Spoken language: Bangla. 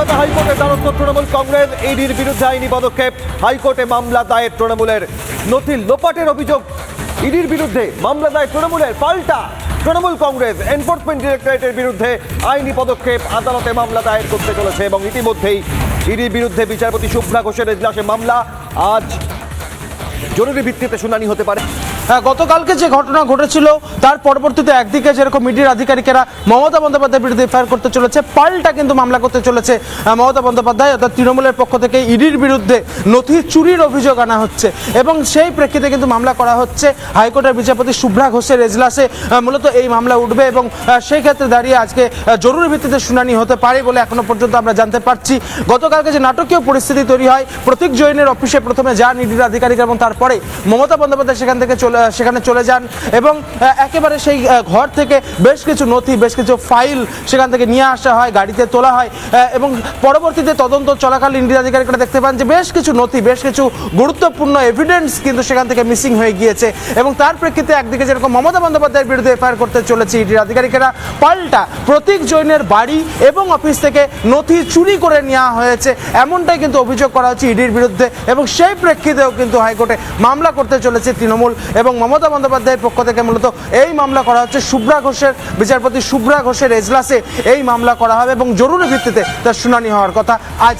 কলকাতা হাইকোর্টে দ্বারস্থ তৃণমূল কংগ্রেস, ইডির বিরুদ্ধে আইনি পদক্ষেপ। হাইকোর্টে মামলা দায়ের তৃণমূলের, নথি লোপাটের অভিযোগ ইডির বিরুদ্ধে। মামলা দায়ের তৃণমূলের, পাল্টা তৃণমূল কংগ্রেস এনফোর্সমেন্ট ডিরেক্টরেটের বিরুদ্ধে আইনি পদক্ষেপ। আদালতে মামলা দায়ের করতে চলেছে এবং ইতিমধ্যেই ইডির বিরুদ্ধে বিচারপতি শুভ্রা ঘোষের এজলাসে মামলা। আজ জরুরি ভিত্তিতে শুনানি হতে পারে। গতকালকে যে ঘটনা ঘটেছিল তার পরবর্তীতে একদিকে যেরকম ইডির আধিকারিকেরা মমতা বন্দ্যোপাধ্যায়ের বিরুদ্ধে এফআইআর করতে চলেছে, পাল্টা কিন্তু মামলা করতে চলেছে মমতা বন্দ্যোপাধ্যায়, অর্থাৎ তৃণমূলের পক্ষ থেকে ইডির বিরুদ্ধে নথি চুরির অভিযোগ আনা হচ্ছে এবং সেই প্রেক্ষিতে কিন্তু মামলা করা হচ্ছে হাইকোর্টের বিচারপতি শুভ্রা ঘোষের এজলাসে। মূলত এই মামলা উঠবে এবং সেই ক্ষেত্রে দাঁড়িয়ে আজকে জরুরি ভিত্তিতে শুনানি হতে পারে বলে এখনো পর্যন্ত আমরা জানতে পারছি। গতকালকে যে নাটকীয় পরিস্থিতি তৈরি হয়, প্রতীক জৈনের অফিসে প্রথমে যান ইডির আধিকারিক এবং তারপরে মমতা বন্দ্যোপাধ্যায় সেখানে চলে যান এবং একেবারে সেই ঘর থেকে বেশ কিছু নথি, বেশ কিছু ফাইল সেখান থেকে নিয়ে আসা হয়, গাড়িতে তোলা হয় এবং পরবর্তীতে তদন্ত চলাকালীন ইডি আধিকারিকরা দেখতে পান যে বেশ কিছু নথি, বেশ কিছু গুরুত্বপূর্ণ এভিডেন্স কিন্তু সেখান থেকে মিসিং হয়ে গিয়েছে এবং তার প্রেক্ষিতে একদিকে যেরকম মমতা বন্দ্যোপাধ্যায়ের বিরুদ্ধে এফআইআর করতে চলেছে ইডির আধিকারিকেরা, পাল্টা প্রতীক জৈনের বাড়ি এবং অফিস থেকে নথি চুরি করে নেওয়া হয়েছে এমনটাই কিন্তু অভিযোগ করা হচ্ছে ইডির বিরুদ্ধে এবং সেই প্রেক্ষিতেও কিন্তু হাইকোর্টে মামলা করতে চলেছে তৃণমূল এবং মমতা বন্দ্যোপাধ্যায়ের পক্ষ থেকে মূলত এই মামলা করা হচ্ছে শুভ্রা ঘোষের, বিচারপতি শুভ্রা ঘোষের এজলাসে এই মামলা করা হবে এবং জরুরি ভিত্তিতে তার শুনানি হওয়ার কথা আজ।